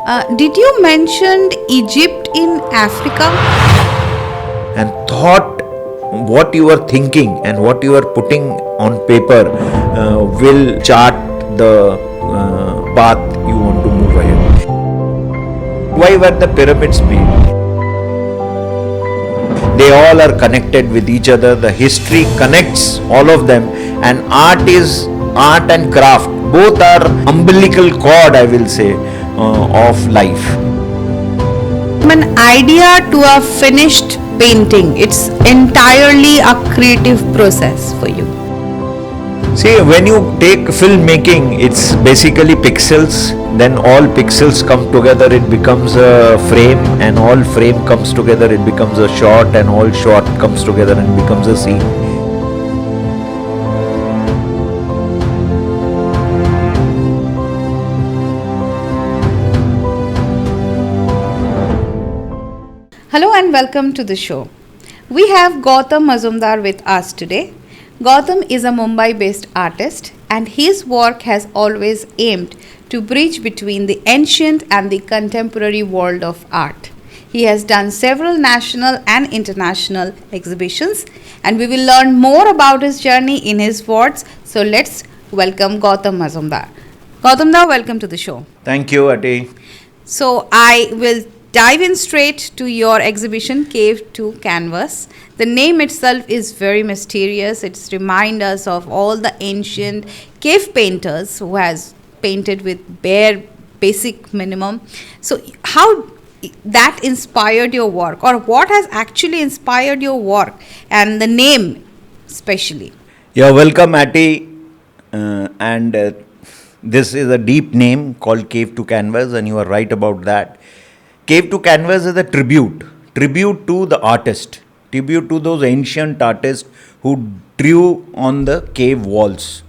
Did you mention Egypt in Africa? And thought what you are thinking and what you are putting on paper will chart the path you want to move ahead. Why were the pyramids built? They all are connected with each other. The history connects all of them, and art is art and craft. Both are umbilical cord, I will say, of life. From an idea to a finished painting, it's entirely a creative process for you. See, when you take filmmaking, it's basically pixels. Then all pixels come together, it becomes a frame, and all frame comes together, it becomes a shot, and all shot comes together and becomes a scene. Hello and welcome to the show. We have Gautam Mazumdar with us today. Gautam is a Mumbai-based artist, and his work has always aimed to bridge between the ancient and the contemporary world of art. He has done several national and international exhibitions, and we will learn more about his journey in his words. So let's welcome Gautam Mazumdar. Gautam, welcome to the show. Thank you, Ati. So I will dive in straight to your exhibition, Cave to Canvas. The name itself is very mysterious. It reminds us of all the ancient cave painters who has painted with bare basic minimum. So how that inspired your work, or what has actually inspired your work, and the name especially? You're welcome, Ati. This is a deep name called Cave to Canvas, and you are right about that. Cave to Canvas is a tribute to the artist, tribute to those ancient artists who drew on the cave walls.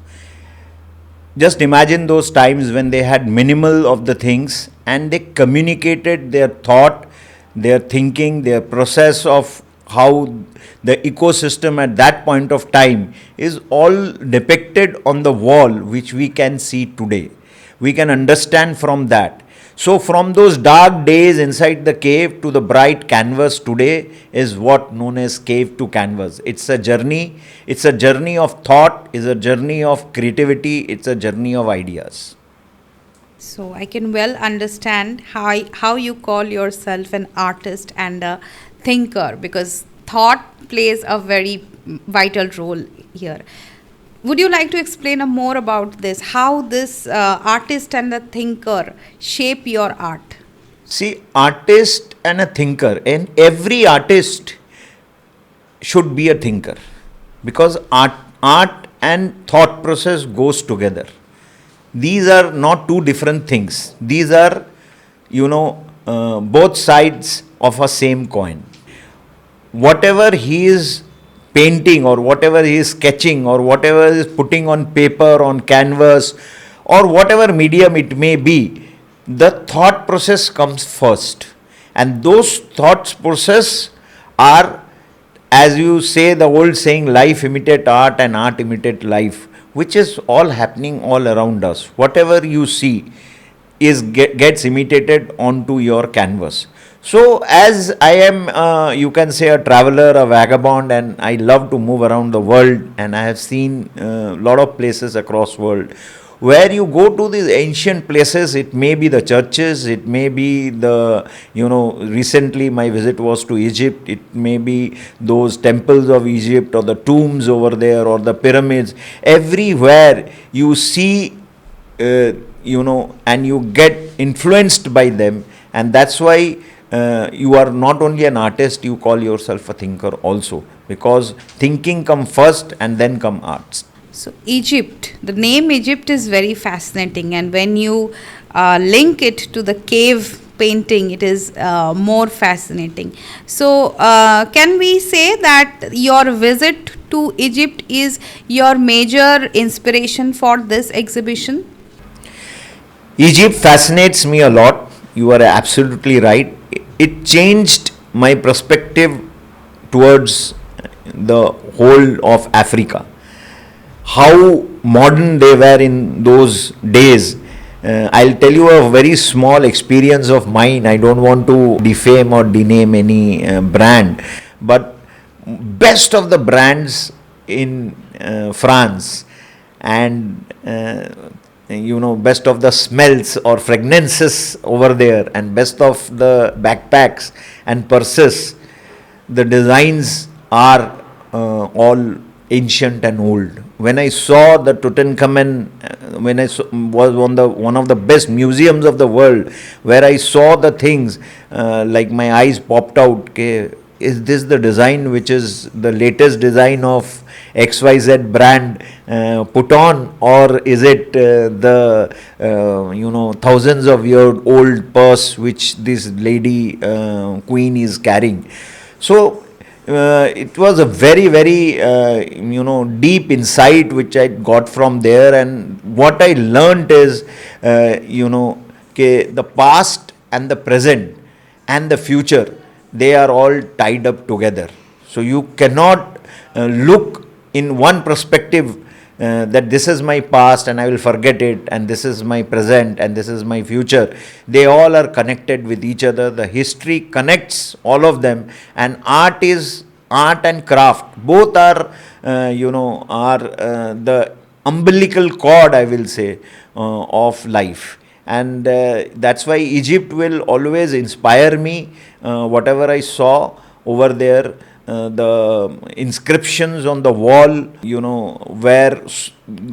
Just imagine those times when they had minimal of the things and they communicated their thought, their thinking, their process of how the ecosystem at that point of time is all depicted on the wall, which we can see today. We can understand from that. So from those dark days inside the cave to the bright canvas today is what known as Cave to Canvas. It's a journey of thought, it's a journey of creativity, it's a journey of ideas. So I can well understand how you call yourself an artist and a thinker, because thought plays a very vital role here. Would you like to explain more about this, how this artist and the thinker shape your art? See, artist and a thinker, and every artist should be a thinker, because art and thought process goes together. These are not two different things. These are, both sides of a same coin. Whatever he is painting, or whatever he is sketching, or whatever he is putting on paper, on canvas, or whatever medium it may be, the thought process comes first. And those thoughts process are, as you say, the old saying, life imitate art and art imitate life, which is all happening all around us. Whatever you see gets imitated onto your canvas. So as I am, you can say, a traveler, a vagabond, and I love to move around the world, and I have seen a lot of places across world. Where you go to these ancient places, it may be the churches, it may be recently my visit was to Egypt, it may be those temples of Egypt, or the tombs over there, or the pyramids. Everywhere you see, and you get influenced by them, and that's why you are not only an artist, you call yourself a thinker also, because thinking comes first and then come arts. So Egypt, the name Egypt is very fascinating, and when you link it to the cave painting, it is more fascinating. So can we say that your visit to Egypt is your major inspiration for this exhibition? Egypt fascinates me a lot. You are absolutely right. It changed my perspective towards the whole of Africa. How modern they were in those days I'll tell you a very small experience of mine. I don't want to defame or dename any brand, but best of the brands in France, and best of the smells or fragrances over there, and best of the backpacks and purses, the designs are all ancient and old. When I saw the Tutankhamun, when I was on the one of the best museums of the world, where I saw the things, like my eyes popped out. Okay, is this the design which is the latest design of XYZ brand put on, or is it the thousands of year old purse which this lady queen is carrying? So it was a very very deep insight which I got from there, and what I learnt is the past and the present and the future, they are all tied up together. So you cannot look in one perspective, that this is my past and I will forget it, and this is my present and this is my future. They all are connected with each other. The history connects all of them, and art and craft both are the umbilical cord, I will say, of life. And that's why Egypt will always inspire me. Whatever I saw over there, the inscriptions on the wall, where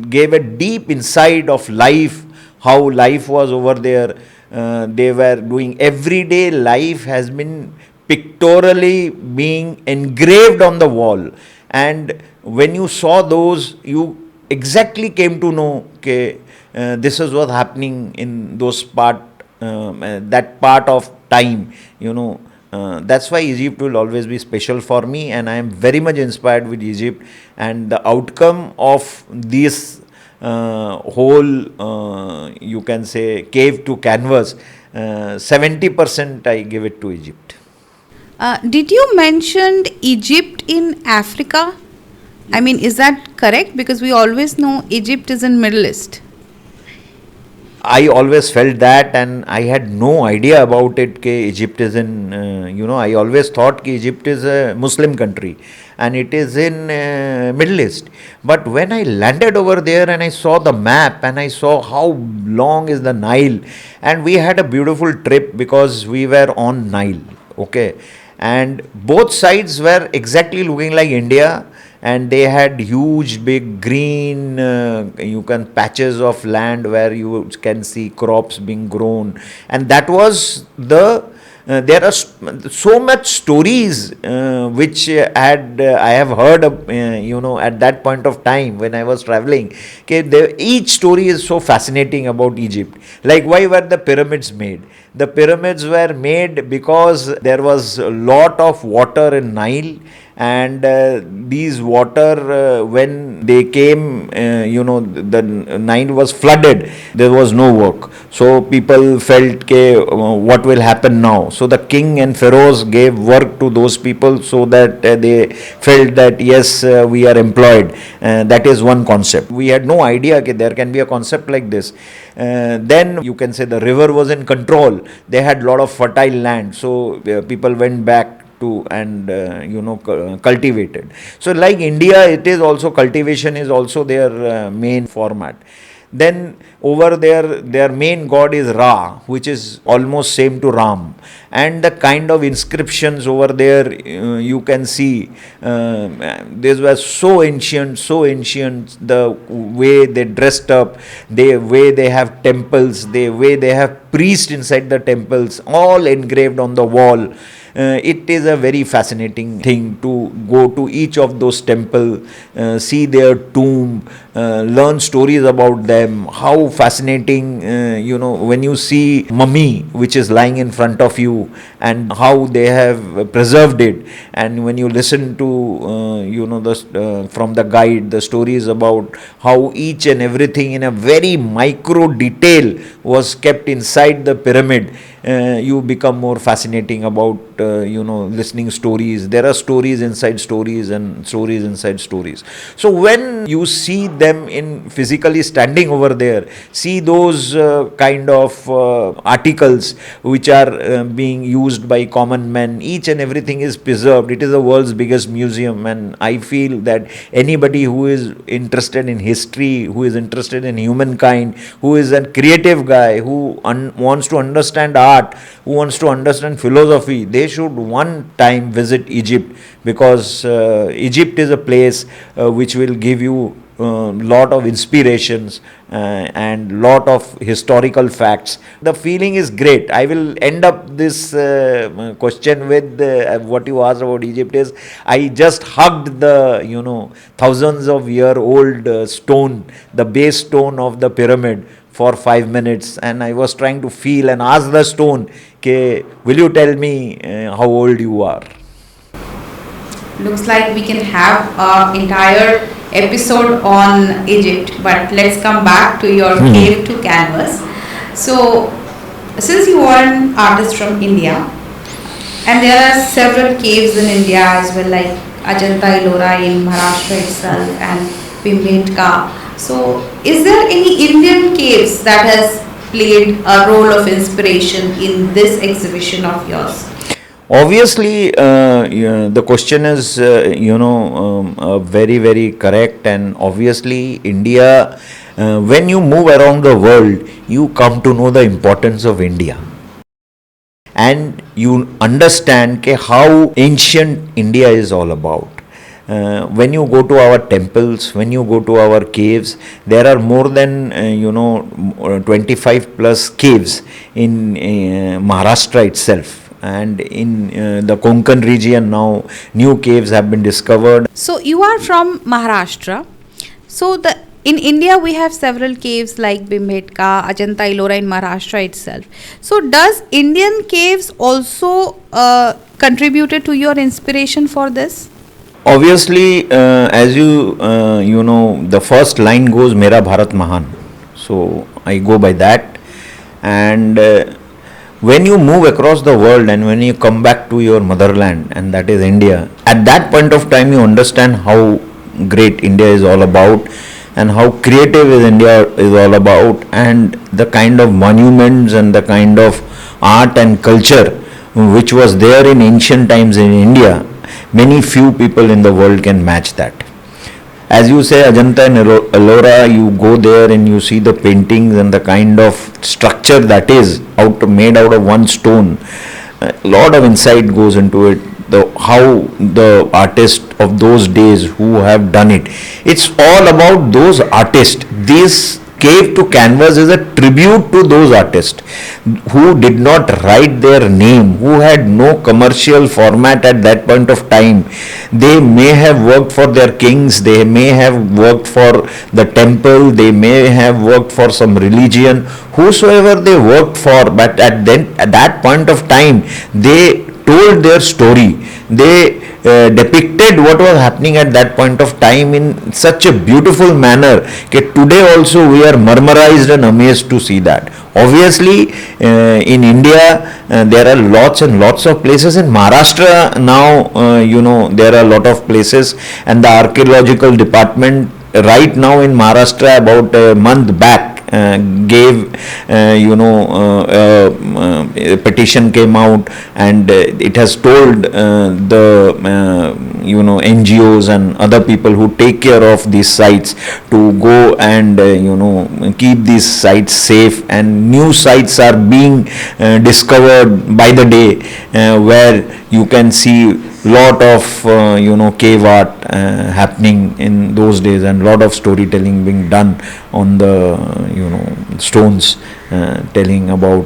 gave a deep insight of life, how life was over there. They were doing everyday life has been pictorially being engraved on the wall, and when you saw those, you exactly came to know, okay, this is what happening in those that part of time. That's why Egypt will always be special for me, and I am very much inspired with Egypt. And the outcome of this whole, you can say, cave to canvas, 70% I give it to Egypt. Did you mention Egypt in Africa? I mean, is that correct? Because we always know Egypt is in Middle East. I always felt that, and I had no idea about it. Ke Egypt is in, I always thought that Egypt is a Muslim country and it is in Middle East. But when I landed over there and I saw the map and I saw how long is the Nile, and we had a beautiful trip because we were on Nile, okay, and both sides were exactly looking like India, and they had huge big green patches of land where you can see crops being grown, and that was there are so much stories which I have heard at that point of time when I was traveling. Okay, each story is so fascinating about Egypt. Like, why were the pyramids made? The pyramids were made because there was a lot of water in Nile, and these water, when they came, the Nile was flooded. There was no work, so people felt, what will happen now? So the king and pharaohs gave work to those people, so that they felt that yes, we are employed. That is one concept. We had no idea there can be a concept like this. Then you can say the river was in control. They had a lot of fertile land, so people went back to and cultivated. So like India, it is also cultivation is also their main format. Then over there, their main god is Ra, which is almost same to Ram. And the kind of inscriptions over there, you can see, these were so ancient, the way they dressed up, the way they have temples, the way they have priests inside the temples, all engraved on the wall. It is a very fascinating thing to go to each of those temples, see their tomb, learn stories about them. How fascinating, when you see mummy which is lying in front of you, and how they have preserved it. And when you listen to, from the guide, the stories about how each and everything in a very micro detail was kept inside the pyramid, you become more fascinating about listening stories. There are stories inside stories and stories inside stories. So when you see them in physically standing over there. See those kind of articles which are being used by common men. Each and everything is preserved. It is the world's biggest museum, and I feel that anybody who is interested in history, who is interested in humankind, who is a creative guy, who wants to understand art, who wants to understand philosophy, they should one time visit Egypt, because Egypt is a place which will give you lot of inspirations and lot of historical facts. The feeling is great. I will end up this question with what you asked about Egypt is, I just hugged the thousands of year old stone, the base stone of the pyramid, for 5 minutes, and I was trying to feel and ask the stone, will you tell me how old you are? Looks like we can have an entire episode on Egypt, but let's come back to your cave to canvas. So, since you are an artist from India, and there are several caves in India as well, like Ajanta Ellora in Maharashtra itself and Bhimbetka. So, is there any Indian caves that has played a role of inspiration in this exhibition of yours? Obviously, the question is, very, very correct. And obviously, India, when you move around the world, you come to know the importance of India. And you understand how ancient India is all about. When you go to our temples, when you go to our caves, there are more than 25 plus caves in Maharashtra itself. And in the Konkan region now, new caves have been discovered. So you are from Maharashtra. So in India we have several caves like Bhimbetka, Ajanta Ellora in Maharashtra itself. So does Indian caves also contributed to your inspiration for this? Obviously, as the first line goes, Mera Bharat Mahan. So I go by that. And when you move across the world and when you come back to your motherland, and that is India, at that point of time you understand how great India is all about, and how creative India is all about, and the kind of monuments and the kind of art and culture which was there in ancient times in India. Many few people in the world can match that. As you say, Ajanta and Ellora, you go there and you see the paintings and the kind of structure that is made out of one stone. A lot of insight goes into it. How the artists of those days who have done it. It's all about those artists. This cave to canvas is a tribute to those artists who did not write their name, who had no commercial format at that point of time. They may have worked for their kings, they may have worked for the temple, they may have worked for some religion, whosoever they worked for, but at that point of time they told their story. They depicted what was happening at that point of time in such a beautiful manner that today also we are mesmerized and amazed to see that. Obviously, in India, there are lots and lots of places. In Maharashtra now, there are a lot of places, and the archaeological department right now in Maharashtra about a month back gave a petition came out, and it has told the NGOs and other people who take care of these sites to go and keep these sites safe, and new sites are being discovered by the day where you can see lot of cave art happening in those days, and lot of storytelling being done on the stones, telling about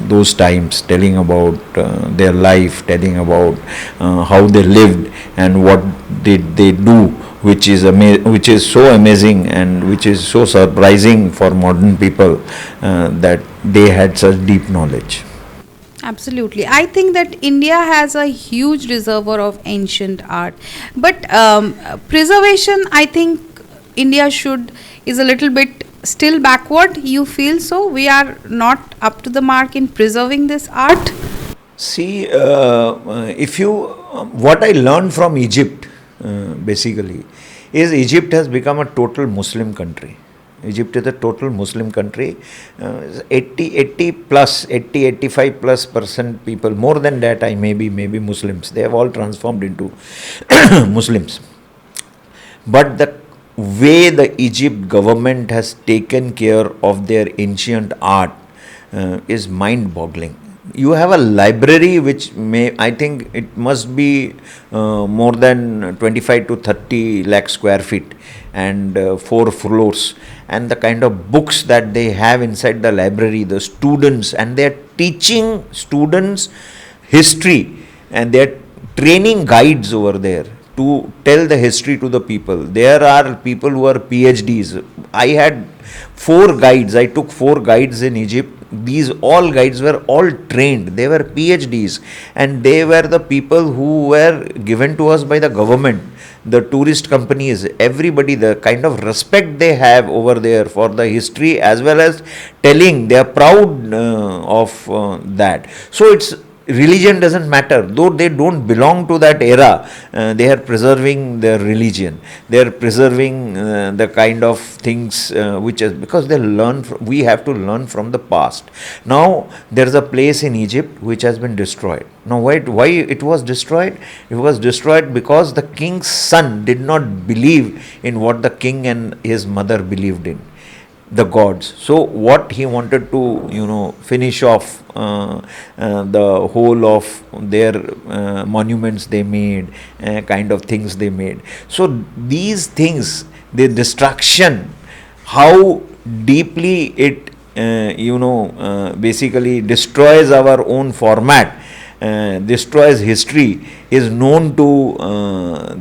those times, telling about their life, telling about how they lived and what did they do, which is so amazing and which is so surprising for modern people that they had such deep knowledge. Absolutely. I think that India has a huge reservoir of ancient art. But preservation, I think India is a little bit still backward. You feel so? We are not up to the mark in preserving this art? See, what I learned from Egypt, basically, is Egypt has become a total Muslim country. Egypt is a total Muslim country. 80 plus, 85 plus percent people, more than that, maybe Muslims. They have all transformed into Muslims. But the way the Egypt government has taken care of their ancient art is mind-boggling. You have a library which I think it must be more than 25 to 30 lakh square feet and 4 floors, and the kind of books that they have inside the library, the students, and they are teaching students history, and they are training guides over there to tell the history to the people. There are people who are PhDs. I had 4 guides. I took 4 guides in Egypt. These all guides were all trained. They were PhDs, and they were the people who were given to us by the government, the tourist companies, everybody. The kind of respect they have over there for the history, as well as telling, they are proud of that. So it's religion doesn't matter, though they don't belong to that era. They are preserving their religion, they are preserving the kind of things which is, because they learn we have to learn from the past. Now there is a place in Egypt which has been destroyed. Now why it was destroyed? It was destroyed because the king's son did not believe in what the king and his mother believed in, the gods. So what he wanted to finish off the whole of their monuments they made, kind of things they made. So these things, the destruction, how deeply it basically destroys our own format, destroys history, is known to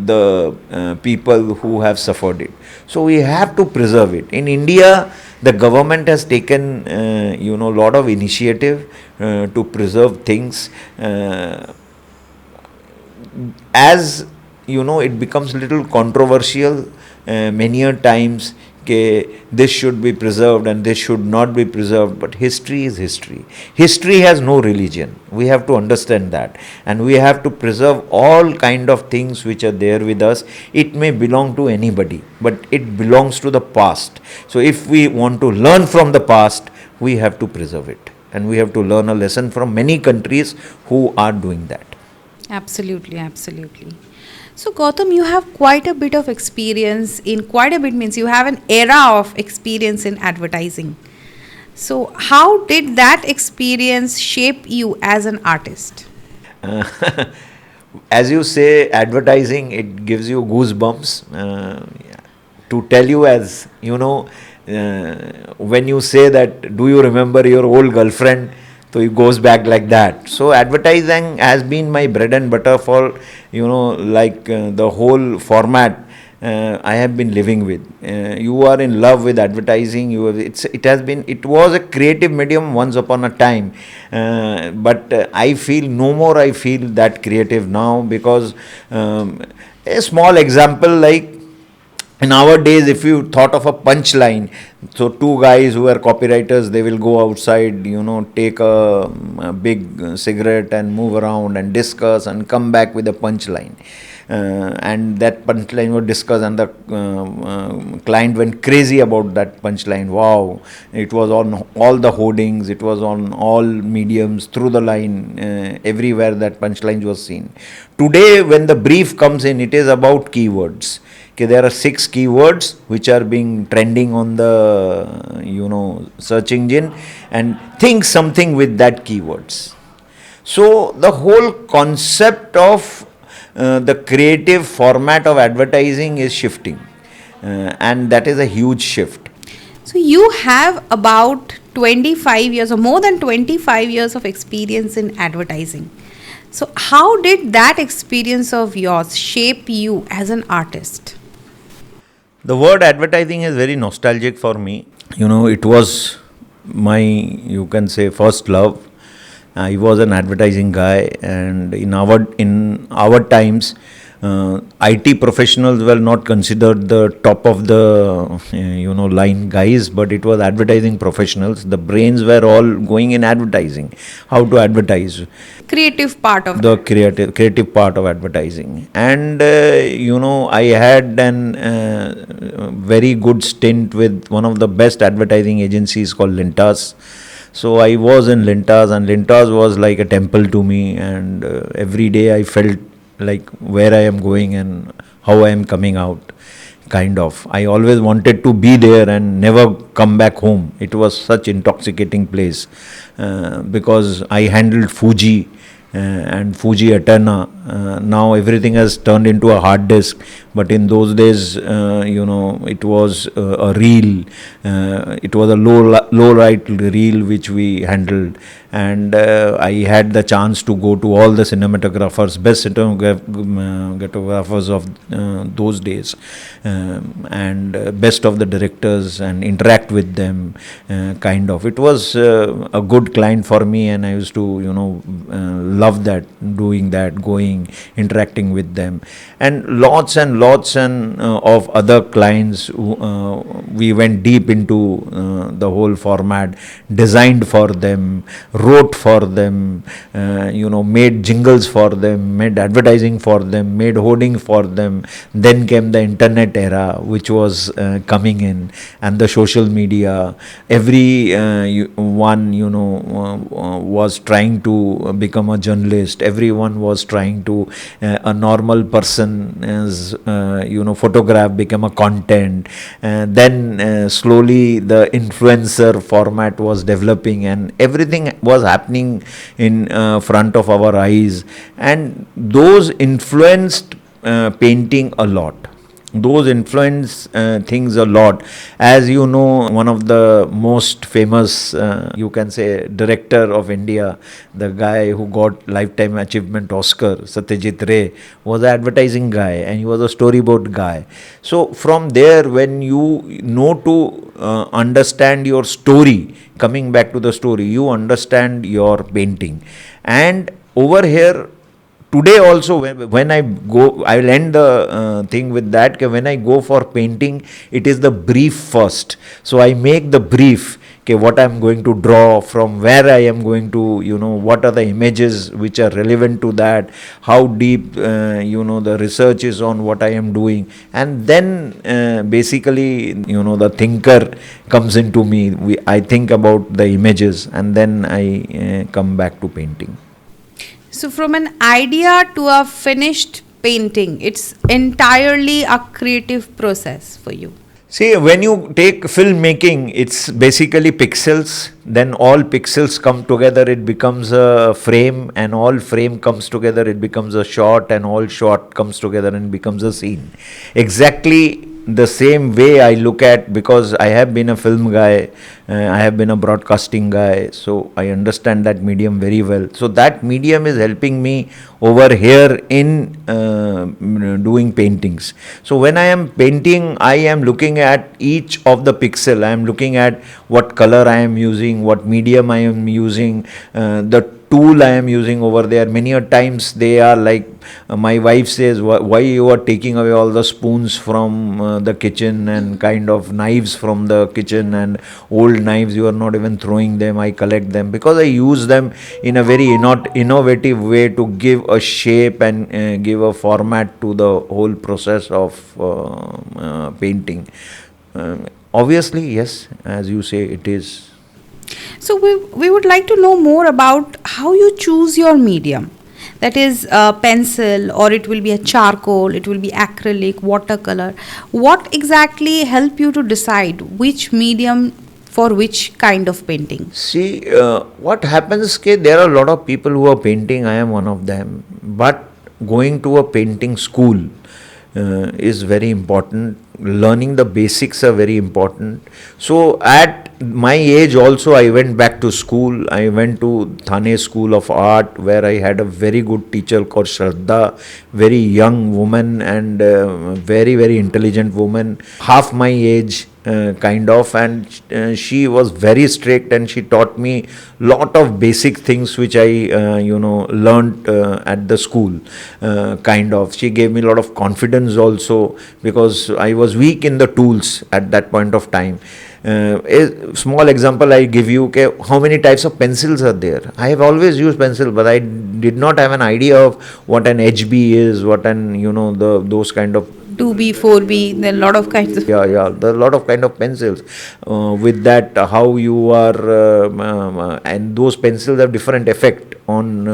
the people who have suffered it. So we have to preserve it. In India, the government has taken a lot of initiative to preserve things. As it becomes a little controversial many a times. This should be preserved and this should not be preserved, but history is history. History has no religion. We have to understand that, and we have to preserve all kind of things which are there with us. It may belong to anybody, but it belongs to the past. So if we want to learn from the past, we have to preserve it, and we have to learn a lesson from many countries who are doing that. Absolutely, absolutely. So Gautam, you have quite a bit of experience in, quite a bit means you have an era of experience in advertising. So how did that experience shape you as an artist? As you say, advertising, it gives you goosebumps. To tell you, as when you say that, do you remember your old girlfriend? So it goes back like that. So advertising has been my bread and butter for, the whole format I have been living with. You are in love with advertising. It was a creative medium once upon a time, but I feel no more. I feel that creative now because a small example, like in our days, if you thought of a punchline, so 2 guys who are copywriters, they will go outside, take a big cigarette and move around and discuss and come back with a punchline. And that punchline was discussed, and the client went crazy about that punchline. Wow, it was on all the hoardings, it was on all mediums, through the line, everywhere that punchline was seen. Today, when the brief comes in, it is about keywords. There are 6 keywords which are being trending on the search engine, and think something with that keywords. So the whole concept of the creative format of advertising is shifting, and that is a huge shift. So you have about 25 years or more than 25 years of experience in advertising. So how did that experience of yours shape you as an artist? The word advertising is very nostalgic for me. It was my, you can say, first love. I was an advertising guy, and in our times, IT professionals were not considered the top of the line guys, but it was advertising professionals. The brains were all going in advertising, how to advertise, Creative part of the creative part of advertising. And I had an very good stint with one of the best advertising agencies called Lintas. So I was in Lintas, and Lintas was like a temple to me, and every day I felt like where I am going and how I am coming out, kind of. I always wanted to be there and never come back home. It was such intoxicating place, because I handled Fuji and Fuji Eterna. Now everything has turned into a hard disk, but in those days, it was a reel. It was a low light reel which we handled, and I had the chance to go to all the cinematographers, best cinematographers of those days, and best of the directors, and interact with them, kind of. It was a good client for me, and I used to love that, doing that, going, interacting with them. And lots of other clients. We went deep into the whole format, designed for them, wrote for them, made jingles for them, made advertising for them, made hoarding for them. Then came the internet era, which was coming in, and the social media. Everyone was trying to become a journalist. Everyone was trying to, a normal person as photograph became a content. Then slowly the influencer format was developing, and everything was happening in front of our eyes, and those influenced painting a lot. Those influence things a lot. As you know, one of the most famous, you can say, director of India, the guy who got Lifetime Achievement Oscar, Satyajit Ray, was an advertising guy, and he was a storyboard guy. So from there, when you know to understand your story, coming back to the story, you understand your painting. And over here, today also, when I go, I will end the thing with that. When I go for painting, it is the brief first. So I make the brief, what I am going to draw, from where I am going to, what are the images which are relevant to that, how deep, the research is on what I am doing. And then basically, the thinker comes into me. I think about the images, and then I come back to painting. So, from an idea to a finished painting, it's entirely a creative process for you. See, when you take filmmaking, it's basically pixels. Then all pixels come together, it becomes a frame, and all frame comes together, it becomes a shot, and all shot comes together and becomes a scene. Exactly the same way I look at, because I have been a film guy, I have been a broadcasting guy, so I understand that medium very well. So that medium is helping me over here in doing paintings. So when I am painting, I am looking at each of the pixel. I am looking at what color I am using, what medium I am using, the tool I am using over there. Many a times they are like, my wife says, why you are taking away all the spoons from the kitchen, and kind of knives from the kitchen, and old knives, you are not even throwing them. I collect them because I use them in a very innovative way to give a shape and give a format to the whole process of painting. Obviously, yes, as you say, it is. So, we would like to know more about how you choose your medium. That is pencil, or it will be a charcoal, it will be acrylic, watercolor. What exactly help you to decide which medium for which kind of painting? See, what happens, there are a lot of people who are painting, I am one of them, but going to a painting school is very important. Learning the basics are very important. So at my age also, I went back to school. I went to Thane School of Art, where I had a very good teacher called Shraddha, very young woman, and very, very intelligent woman, half my age, kind of, and she was very strict, and she taught me lot of basic things which I learned at the school, kind of. She gave me a lot of confidence also, because I was weak in the tools at that point of time. A small example I give you, okay, how many types of pencils are there? I have always used pencil, but I did not have an idea of what an HB is, what an those kind of 2B, 4B, there are a lot of kinds of. yeah, there are a lot of kind of pencils. With that, how you are, and those pencils have different effect on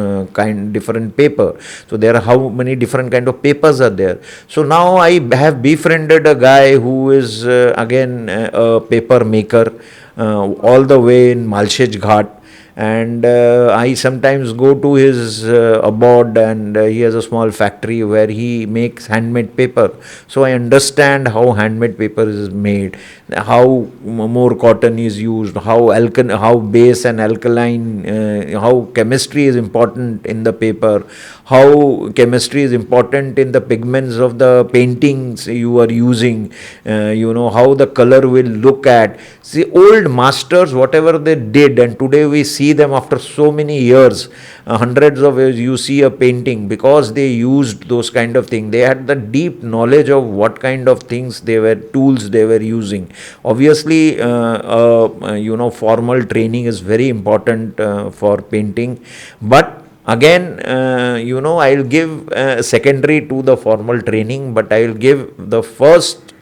different paper. So there are how many different kind of papers are there. So now I have befriended a guy who is again a paper maker, all the way in Malshej Ghat. And I sometimes go to his abode, and he has a small factory where he makes handmade paper. So I understand how handmade paper is made, how more cotton is used, how base and alkaline, how chemistry is important in the paper, how chemistry is important in the pigments of the paintings you are using, how the color will look at. See, old masters, whatever they did, and today we see them after so many years, hundreds of years, you see a painting, because they used those kind of things. They had the deep knowledge of what kind of things tools they were using. Obviously, formal training is very important for painting, but again, I'll give secondary to the formal training, but I'll give the first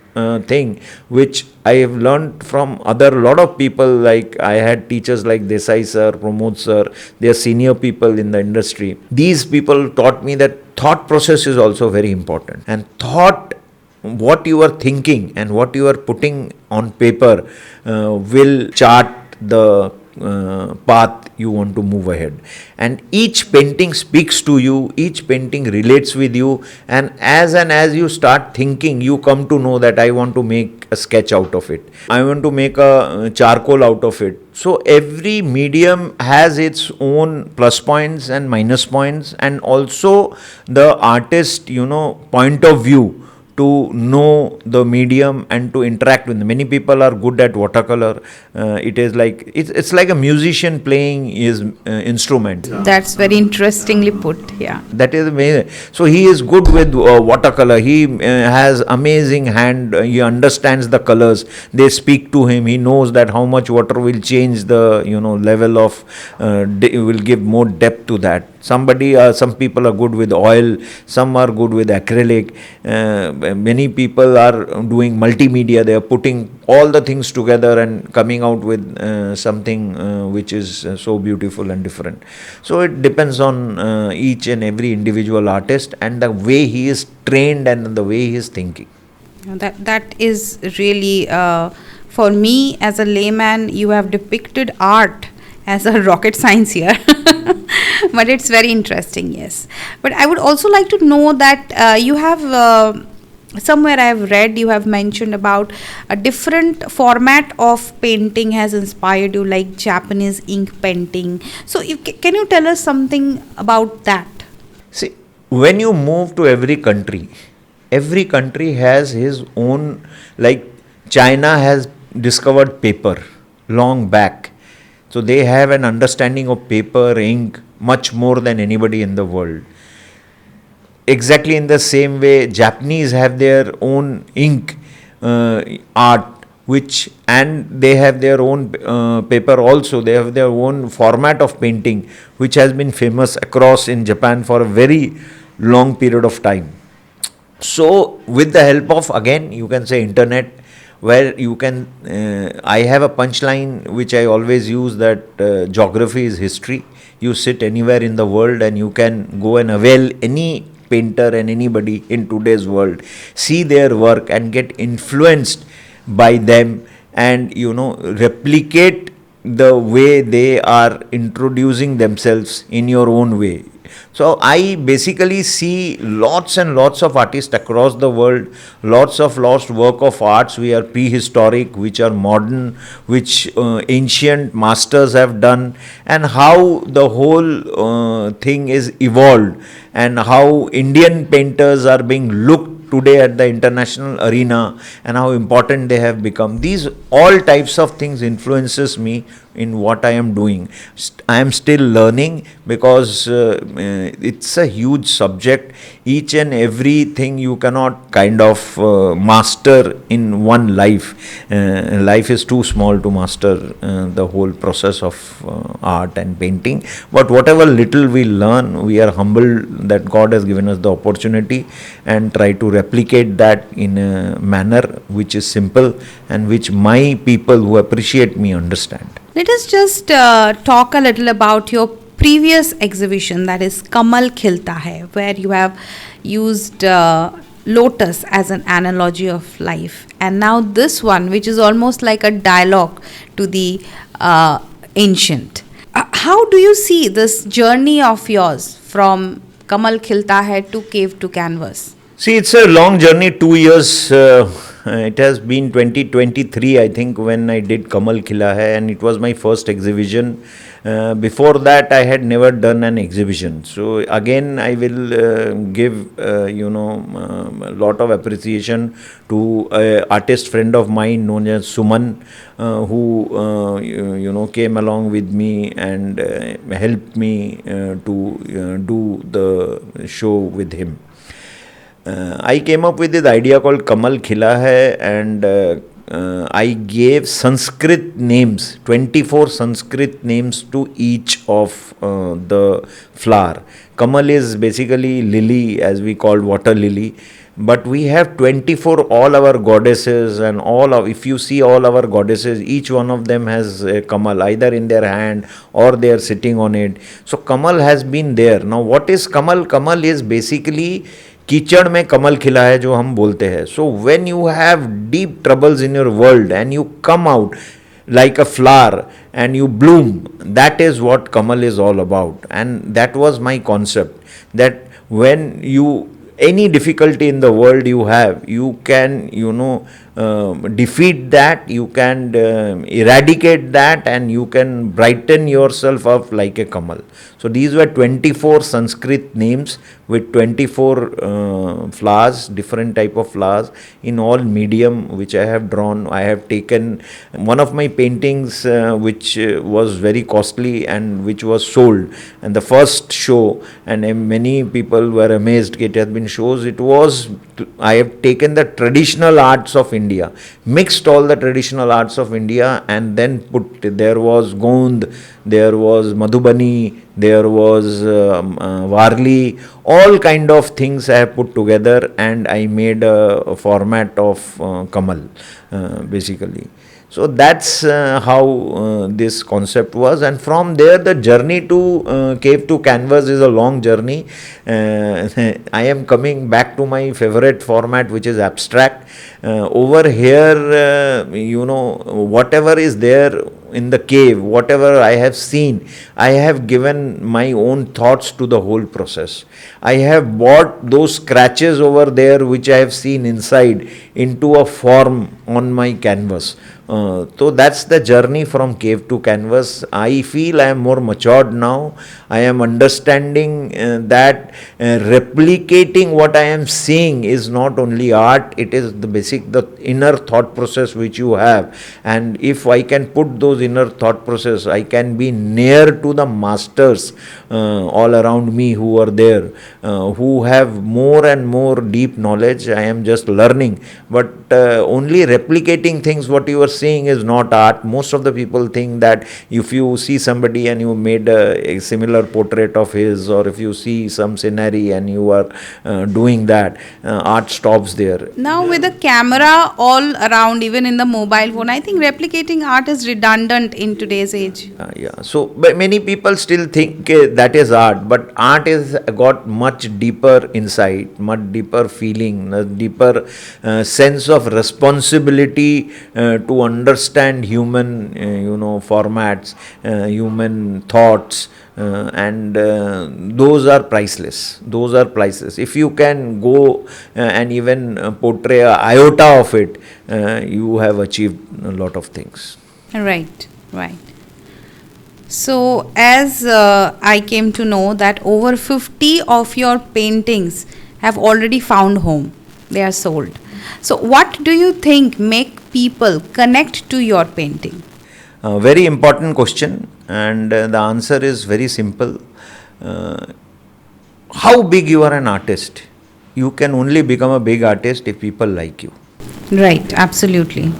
thing which I have learned from lot of people. Like I had teachers like Desai sir, Pramod sir, they are senior people in the industry. These people taught me that thought process is also very important, and what you are thinking and what you are putting on paper will chart the path you want to move ahead. And each painting speaks to you, each painting relates with you, and as you start thinking, you come to know that I want to make a sketch out of it, I want to make a charcoal out of it. So every medium has its own plus points and minus points, and also the artist point of view to know the medium and to interact with them. Many people are good at watercolor. It's like a musician playing his instrument. That's very interestingly put. Yeah. That is amazing. So he is good with watercolor. He has amazing hand. He understands the colors. They speak to him. He knows that how much water will change the level of will give more depth to that. Some people are good with oil. Some are good with acrylic. Many people are doing multimedia. They are putting all the things together and coming out with something which is so beautiful and different. So it depends on each and every individual artist and the way he is trained and the way he is thinking. That is really, for me as a layman, you have depicted art as a rocket science here. But it's very interesting, yes. But I would also like to know that you have somewhere I have read, you have mentioned about a different format of painting has inspired you, like Japanese ink painting. So can you tell us something about that? See, when you move to every country has his own, like China has discovered paper long back. So they have an understanding of paper, ink, much more than anybody in the world. Exactly in the same way, Japanese have their own ink art, and they have their own paper also. They have their own format of painting, which has been famous across in Japan for a very long period of time. So with the help of, again, you can say internet, where you can, I have a punchline which I always use, that geography is history. You sit anywhere in the world and you can go and avail any painter and anybody in today's world, see their work and get influenced by them, and replicate the way they are introducing themselves in your own way. So I basically see lots and lots of artists across the world, lots of lost work of arts which are prehistoric, which are modern, which ancient masters have done, and how the whole thing is evolved, and how Indian painters are being looked today at the international arena and how important they have become. These all types of things influences me in what I am doing. I am still learning because it's a huge subject. Each and everything you cannot kind of master in one life. Life is too small to master the whole process of art and painting. But whatever little we learn, we are humbled that God has given us the opportunity and try to replicate that in a manner which is simple and which my people who appreciate me understand. Let us just talk a little about your previous exhibition, that is Kamal Khilta Hai, where you have used lotus as an analogy of life, and now this one, which is almost like a dialogue to the ancient. How do you see this journey of yours from Kamal Khilta Hai to Cave to Canvas? See, it's a long journey, 2 years. It has been 2023, I think, when I did Kamal Khila Hai, and it was my first exhibition. Before that, I had never done an exhibition. So again, I will give a lot of appreciation to an artist friend of mine known as Suman, who came along with me and helped me to do the show with him. I came up with this idea called Kamal Khila Hai, and I gave Sanskrit names, 24 Sanskrit names to each of the flower. Kamal is basically lily, as we call water lily. But we have 24, all our goddesses, and if you see all our goddesses, each one of them has a Kamal either in their hand or they are sitting on it. So Kamal has been there. Now what is Kamal? Kamal is basically कीचड़ में कमल खिला है जो हम बोलते हैं. So when you have deep troubles in your world and you come out like a flower and you bloom, that is what Kamal is all about. And that was my concept, that when any difficulty in the world you have, you can defeat that, you can eradicate that, and you can brighten yourself up like a Kamal. So these were 24 Sanskrit names with 24 flowers, different type of flowers in all medium which I have drawn. I have taken one of my paintings which was very costly and which was sold, and the first show, and many people were amazed, it has been shows, I have taken the traditional arts of India, mixed all the traditional arts of India, and then there was Gond, there was Madhubani, there was Varli, all kind of things I have put together, and I made a format of Kamal basically. So that's how this concept was, and from there the journey to Cave to Canvas is a long journey. I am coming back to my favorite format, which is abstract. Over here, whatever is there in the cave, whatever I have seen, I have given my own thoughts to the whole process. I have brought those scratches over there which I have seen inside into a form on my canvas. So that's the journey from cave to canvas. I feel I am more matured now. I am understanding that replicating what I am seeing is not only art, it is the inner thought process which you have. And if I can put those inner thought process, I can be near to the masters all around me who are there, who have more and more deep knowledge. I am just learning. But only replicating things, what you are seeing is not art. Most of the people think that if you see somebody and you made a similar portrait of his, or if you see some scenery and you are doing that, art stops there. Now with the camera all around, even in the mobile phone, I think replicating art is redundant in today's age. So but many people still think that is art, but art is got much deeper insight, much deeper feeling, a deeper sense of responsibility to understand human formats, human thoughts, and those are priceless. If you can go and even portray an iota of it, you have achieved a lot of things. Right. So as I came to know that over 50 of your paintings have already found home. they are sold. So what do you think make people connect to your painting? Very important question, and the answer is very simple. Uh, how big you are an artist? You can only become a big artist if people like you. Right, absolutely.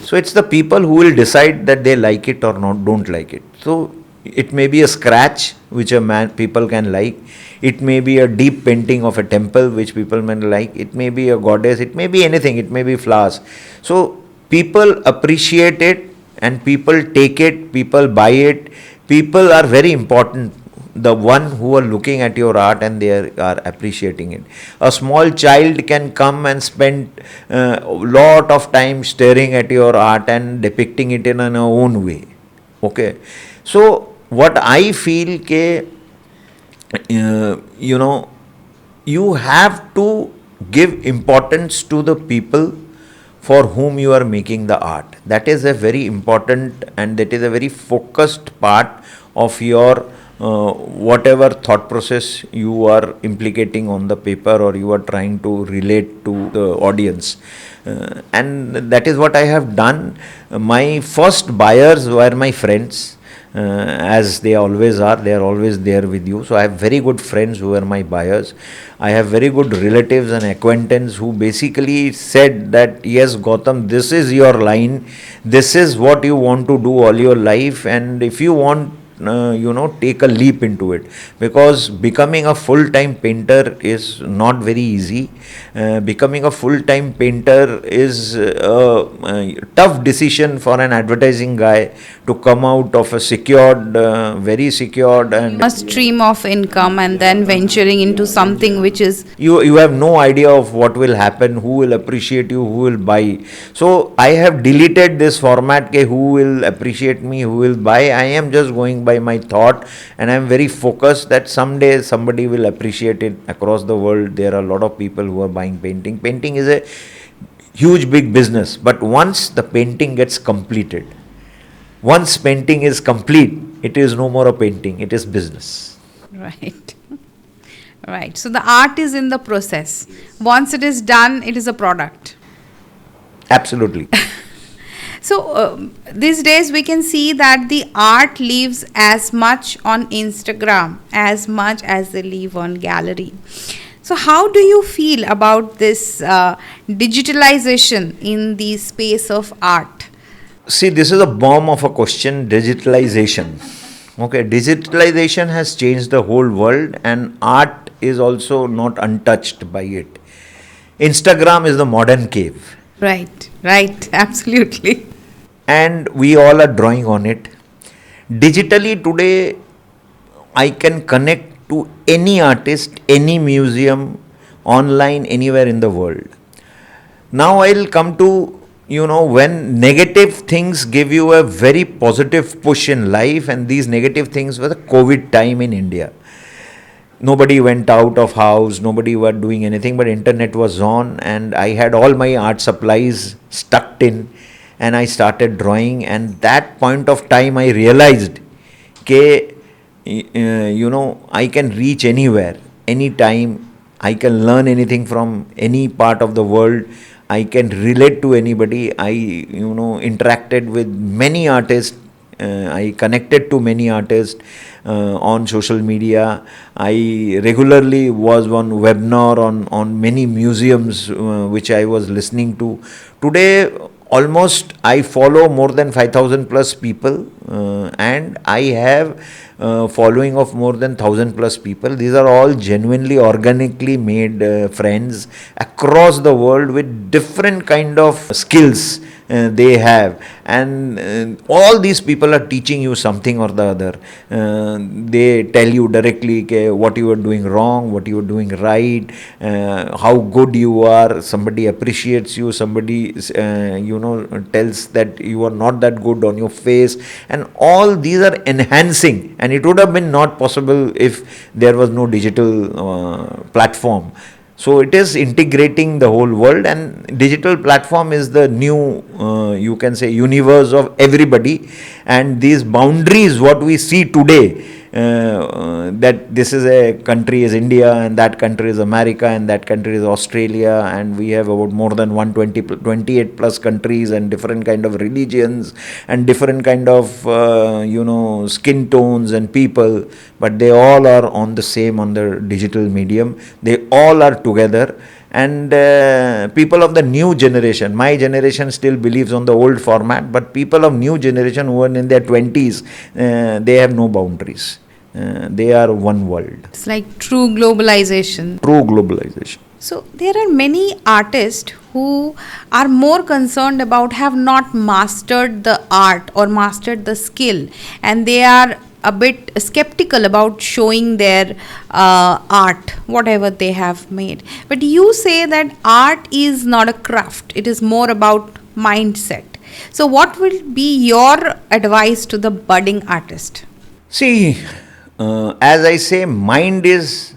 So it's the people who will decide that they like it or not, don't like it. So it may be a scratch which people can like. It may be a deep painting of a temple which people may like. It may be a goddess. It may be anything. It may be flowers. So people appreciate it and people take it. People buy it. People are very important. The one who are looking at your art and are appreciating it. A small child can come and spend a lot of time staring at your art and depicting it in her own way. Okay. So what I feel you have to give importance to the people for whom you are making the art. That is a very important and that is a very focused part of your whatever thought process you are implicating on the paper or you are trying to relate to the audience. And that is what I have done. My first buyers were my friends. As they always are, they are always there with you. So I have very good friends who are my buyers. I have very good relatives and acquaintances who basically said that, yes, Gautam, this is your line, this is what you want to do all your life, and if you want, take a leap into it, because becoming a full-time painter is not very easy. Becoming a full-time painter is a tough decision for an advertising guy to come out of a secured, very secured and A stream of income and then venturing into something which is you have no idea of what will happen, who will appreciate you, who will buy. So I have deleted this format, who will appreciate me, who will buy. I am just going by my thought, and I am very focused that someday somebody will appreciate it. Across the world there are a lot of people who are buying painting is a huge big business, but once the painting gets completed, once painting is complete, it is no more a painting, it is business. right. Right. So the art is in the process. Once it is done, it is a product. Absolutely. So these days we can see that the art lives as much on Instagram as much as they live on gallery. So how do you feel about this digitalization in the space of art? See, this is a bomb of a question, digitalization. Okay, digitalization has changed the whole world, and art is also not untouched by it. Instagram is the modern cave. Right, right, absolutely. And we all are drawing on it. Digitally today, I can connect to any artist, any museum, online, anywhere in the world. Now I'll come to, when negative things give you a very positive push in life, and these negative things were the COVID time in India. Nobody went out of house, nobody were doing anything, but internet was on, and I had all my art supplies stuck in, and I started drawing. And that point of time I realized I can reach anywhere, anytime. I can learn anything from any part of the world. I can relate to anybody. I interacted with many artists. I connected to many artists on social media. I regularly was on webinar on many museums which I was listening to. Today, almost I follow more than 5,000 plus people, and I have following of more than 1,000 plus people. These are all genuinely organically made friends across the world with different kind of skills they have, and all these people are teaching you something or the other. They tell you directly what you are doing wrong, what you are doing right, how good you are. Somebody appreciates you, somebody tells that you are not that good on your face, and all these are enhancing. And it would have been not possible if there was no digital platform. So it is integrating the whole world, and digital platform is the new, you can say, universe of everybody. And these boundaries, what we see today, that this is a country is India and that country is America and that country is Australia, and we have about more than 28 plus countries and different kind of religions and different kind of skin tones and people, but they all are on the digital medium. They all are together. And people of the new generation, my generation still believes on the old format, but people of new generation who are in their 20s, they have no boundaries. They are one world. It's like true globalization. True globalization. So there are many artists who are more concerned about have not mastered the art or mastered the skill, and they are a bit skeptical about showing their art, whatever they have made. But you say that art is not a craft, it is more about mindset. So what will be your advice to the budding artist? See, as I say, mind is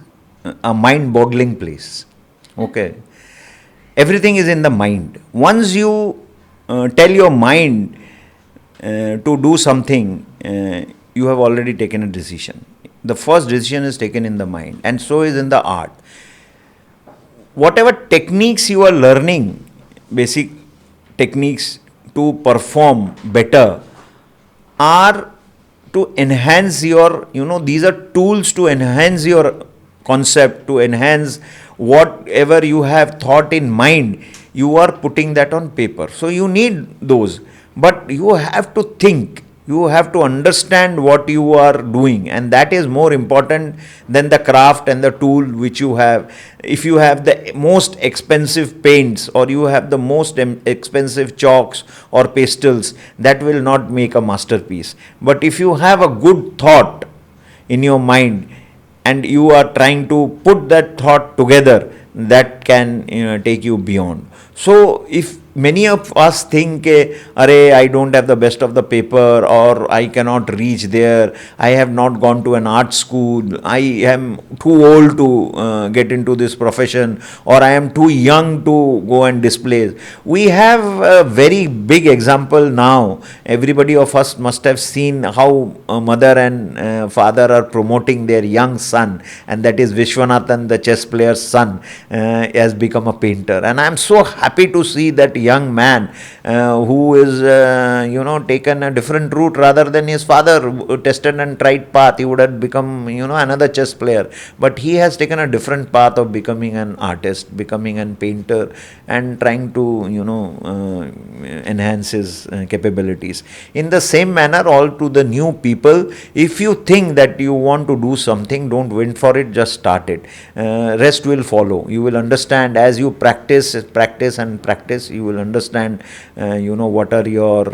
a mind-boggling place. Okay, everything is in the mind. Once you tell your mind to do something, you have already taken a decision. The first decision is taken in the mind, and so is in the art. Whatever techniques you are learning, basic techniques to perform better, are to enhance your, these are tools to enhance your concept, to enhance whatever you have thought in mind, you are putting that on paper. So you need those, but you have to think. You have to understand what you are doing, and that is more important than the craft and the tool which you have. If you have the most expensive paints or you have the most expensive chalks or pastels, that will not make a masterpiece. But if you have a good thought in your mind and you are trying to put that thought together, that can take you beyond. So if many of us think, I don't have the best of the paper, or I cannot reach there, I have not gone to an art school, I am too old to get into this profession, or I am too young to go and display. We have a very big example now. Everybody of us must have seen how mother and father are promoting their young son, and that is Vishwanathan, the chess player's son, has become a painter. And I am so happy to see that young man who is taken a different route rather than his father tested and tried path. He would have become another chess player, but he has taken a different path of becoming an artist, becoming a painter, and trying to enhance his capabilities. In the same manner, all to the new people, if you think that you want to do something, don't wait for it, just start it. Rest will follow. You will understand as you practice, you will understand what are your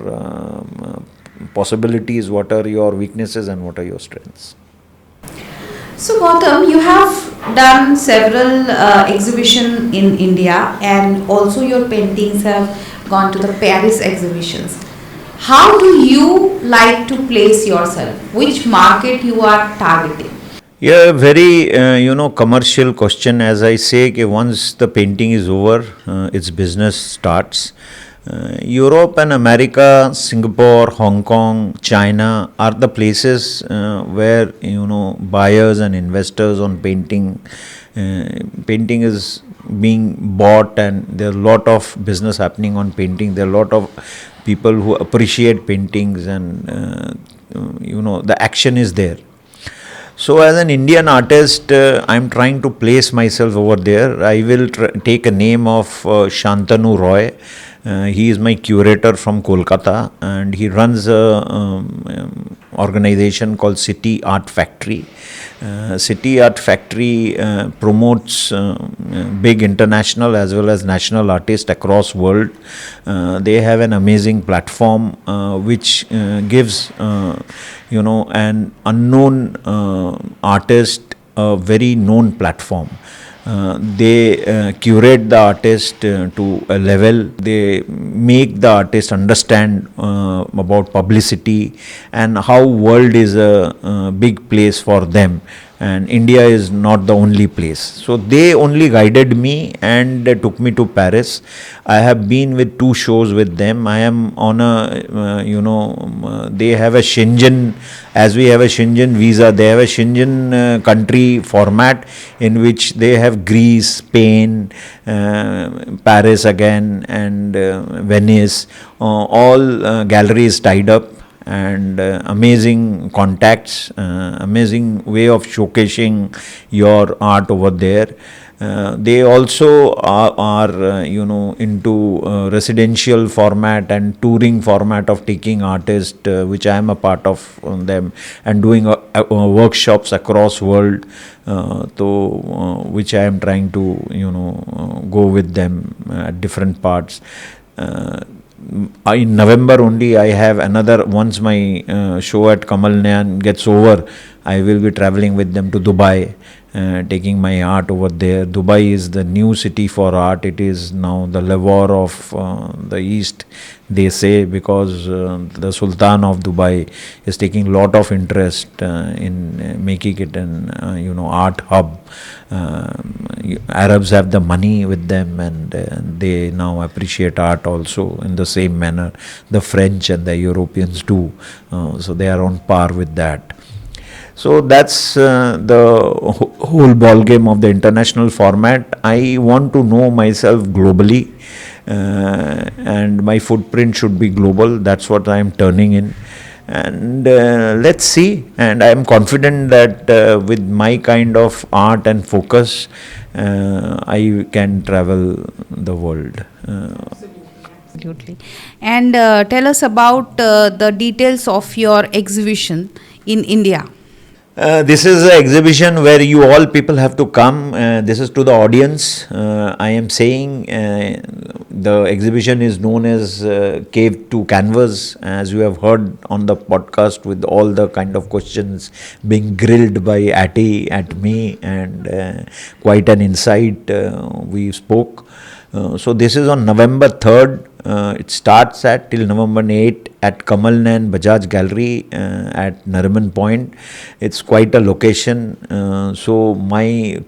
possibilities, what are your weaknesses, and what are your strengths. So Gautam, you have done several exhibitions in India, and also your paintings have gone to the Paris exhibitions. How do you like to place yourself? Which market you are targeting? Yeah, very commercial question. As I say, once the painting is over, its business starts. Europe and America, Singapore, Hong Kong, China are the places where buyers and investors on painting is being bought, and there are a lot of business happening on painting. There are a lot of people who appreciate paintings, and the action is there. So as an Indian artist, I'm trying to place myself over there. I will take a name of Shantanu Roy. He is my curator from Kolkata, and he runs a organization called City Art Factory. City Art Factory promotes big international as well as national artists across world. They have an amazing platform which gives an unknown artist a very known platform. They curate the artist to a level. They make the artist understand about publicity and how world is a big place for them and India is not the only place. So they only guided me and took me to Paris. I have been with 2 shows with them. I am on a, they have a Shenzhen, as we have a Shenzhen visa, they have a Shenzhen country format in which they have Greece, Spain, Paris again, and Venice, all galleries tied up, and amazing contacts, amazing way of showcasing your art over there. They also are into residential format and touring format of taking artists, which I am a part of them, and doing workshops across world. Which I am trying to go with them at different parts. In November only I have another, once my show at Kamal Nayan gets over, I will be traveling with them to Dubai, taking my art over there. Dubai is the new city for art. It is now the Lahore of the East, they say, because the Sultan of Dubai is taking lot of interest in making it an art hub. Arabs have the money with them, and they now appreciate art also in the same manner the French and the Europeans do. So they are on par with that. So that's the whole ball game of the international format. I want to know myself globally, and my footprint should be global. That's what I am turning in. And let's see. And I am confident that with my kind of art and focus, I can travel the world. Absolutely. And tell us about the details of your exhibition in India. This is an exhibition where you all people have to come. This is to the audience. I am saying the exhibition is known as Cave to Canvas, as you have heard on the podcast, with all the kind of questions being grilled by Atty at me, and quite an insight we spoke. So this is on November 3rd. It starts at till November 8 at Kamal Nayan Bajaj Gallery at Nariman Point. It's quite a location. So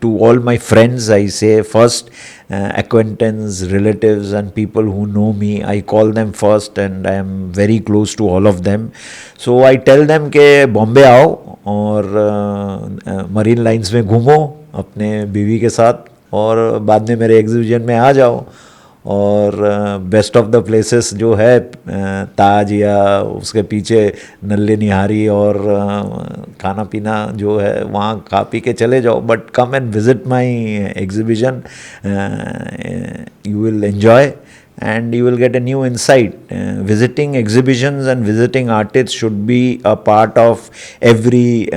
to all my friends, I say first, acquaintance, relatives and people who know me, I call them first, and I am very close to all of them. So I tell them के बॉम्बे आओ और marine lines में घूमो अपने बीवी के साथ, और बाद में मेरे एग्जीबिशन में आ जाओ, और बेस्ट ऑफ द प्लेसेस जो है ताज या उसके पीछे नल्ले निहारी और खाना पीना जो है वहाँ खा पी के चले जाओ, but come and visit my exhibition. You will enjoy and you will get a new insight. Visiting exhibitions and visiting artists should be a part of every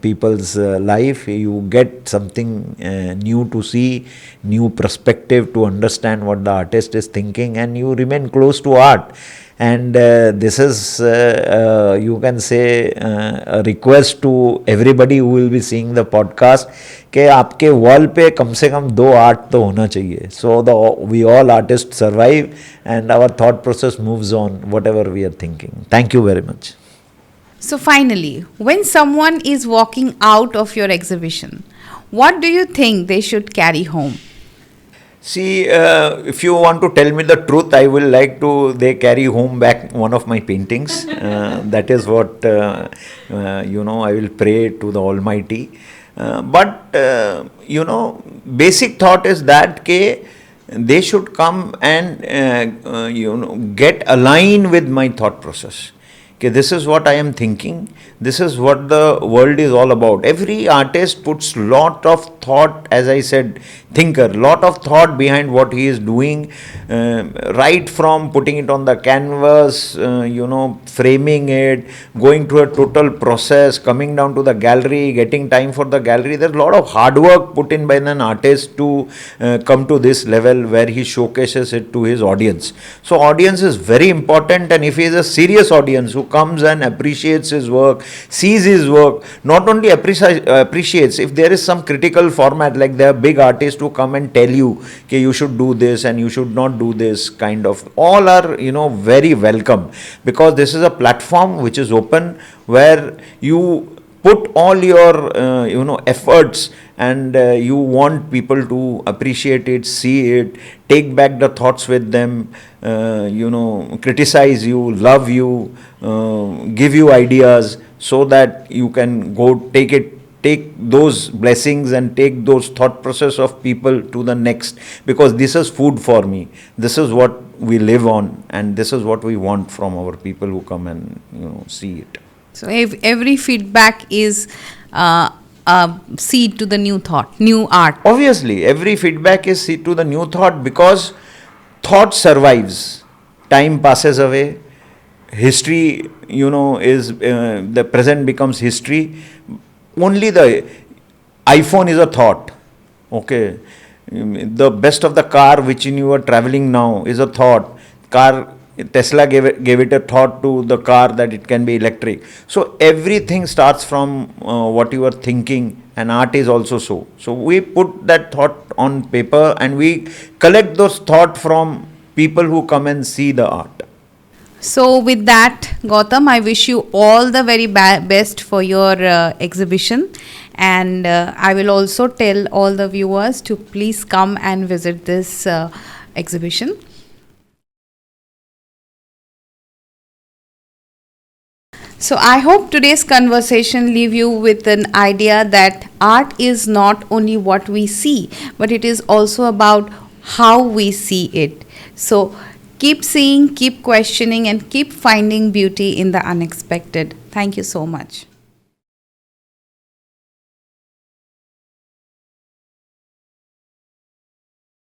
people's life. You get something new to see, new perspective to understand what the artist is thinking, and you remain close to art. And this is, you can say, a request to everybody who will be seeing the podcast कि आपके wall पे कम से कम 2 art तो होना चाहिए. So we all artists survive, and our thought process moves on whatever we are thinking. Thank you very much. So finally, when someone is walking out of your exhibition, what do you think they should carry home? See, if you want to tell me the truth, I will like to, they carry home back one of my paintings. That is what, I will pray to the Almighty. But basic thought is that they should come and, get aligned with my thought process. This is what I am thinking. This is what the world is all about. Every artist puts lot of thought, as I said, thinker, lot of thought behind what he is doing, right from putting it on the canvas, framing it, going through a total process, coming down to the gallery, getting time for the gallery. There's a lot of hard work put in by an artist to come to this level where he showcases it to his audience. So audience is very important, and if he is a serious audience who comes and appreciates his work, sees his work, not only appreciates, if there is some critical format, like there are big artists who come and tell you that you should do this and you should not do this, kind of, all are very welcome, because this is a platform which is open, where you put all your efforts, and you want people to appreciate it, see it, take back the thoughts with them, criticize you, love you, give you ideas, so that you can go take those blessings and take those thought process of people to the next, because this is food for me, this is what we live on, and this is what we want from our people who come and see it. So every feedback is a seed to the new thought, new art. Obviously, every feedback is seed to the new thought, because thought survives, time passes away, history, is the present becomes history. Only the iPhone is a thought. Okay, the best of the car which you are traveling now is a thought. Tesla gave it a thought to the car that it can be electric. So everything starts from what you are thinking, and art is also so. So we put that thought on paper, and we collect those thoughts from people who come and see the art. So with that, Gautam, I wish you all the very best for your exhibition, and I will also tell all the viewers to please come and visit this exhibition. So I hope today's conversation leave you with an idea that art is not only what we see, but it is also about how we see it. So keep seeing, keep questioning, and keep finding beauty in the unexpected. Thank you so much.